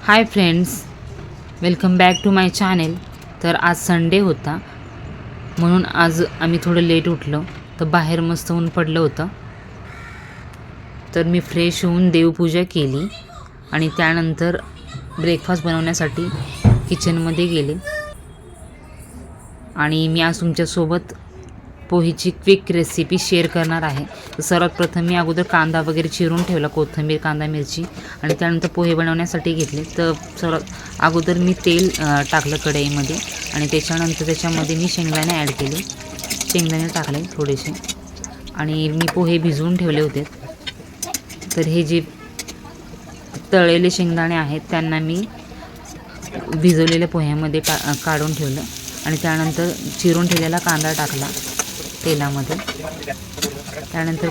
High friends, welcome back to my channel. तर आज Sunday होता म्हणून आज आम्ही थोडं लेट उठलो. तर बाहेर मस्त ऊन पडलं होतं. तर मी फ्रेश होऊन देवपूजा केली आणि त्यानंतर ब्रेकफास्ट बनवण्यासाठी किचनमध्ये गेले. आणि मी आज तुमच्यासोबत पोहेची क्विक रेसिपी शेअर करणार आहे. तर सर्वात प्रथम मी अगोदर कांदा वगैरे चिरून ठेवला, कोथिंबीर, कांदा, मिरची, आणि त्यानंतर पोहे बनवण्यासाठी घेतले. तर सर्वात अगोदर मी तेल टाकलं कढईमध्ये आणि त्याच्यामध्ये मी शेंगदाणे ॲड केले. शेंगदाणे टाकले थोडेसे आणि मी पोहे भिजवून ठेवले होते. तर हे जे तळलेले शेंगदाणे आहेत त्यांना मी भिजवलेल्या पोह्यामध्ये काढून ठेवलं आणि त्यानंतर चिरून ठेवलेला कांदा टाकला तेलामध्ये. त्यानंतर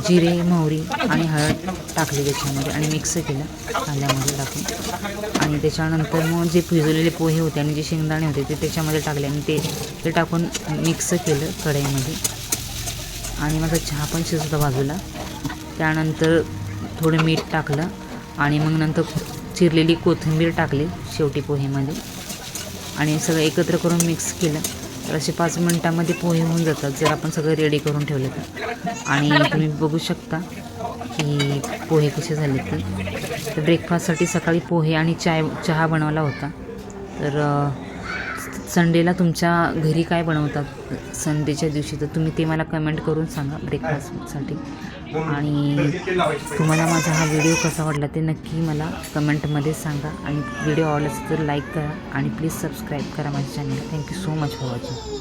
जिरे, मोहरी आणि हळद टाकली त्याच्यामध्ये आणि मिक्स केलं कांद्यामध्ये टाकून. आणि त्याच्यानंतर मग जे भिजवलेले पोहे होते आणि जे शेंगदाणे होते ते त्याच्यामध्ये टाकले आणि ते टाकून मिक्स केलं कढईमध्ये. आणि माझा चहा पण शिजला बाजूला. त्यानंतर थोडं मीठ टाकलं आणि मग नंतर चिरलेली कोथिंबीर टाकली शेवटी पोहेमध्ये आणि सगळं एकत्र करून मिक्स केलं. तर असे 5 मिनटामध्ये पोहे होऊन जातात जर आपण सगळं रेडी करून ठेवलं तर. आणि तुम्ही बघू शकता की पोहे कसे झाले ते. तर ब्रेकफास्टसाठी सकाळी पोहे आणि चहा बनवला होता. तर संडेला तुमच्या घरी काय बनवतात संडेच्या दिवशी, तर तुम्ही ते मला कमेंट करून सांगा ब्रेकफास्टसाठी. आणि तुम्हाला माझा हा व्हिडिओ कसा वाटला ते नक्की मला कमेंटमध्ये सांगा. आणि व्हिडिओ आवडला तर लाईक करा आणि प्लीज सबस्क्राईब करा माझ्या चॅनलला. Thank you so much for watching.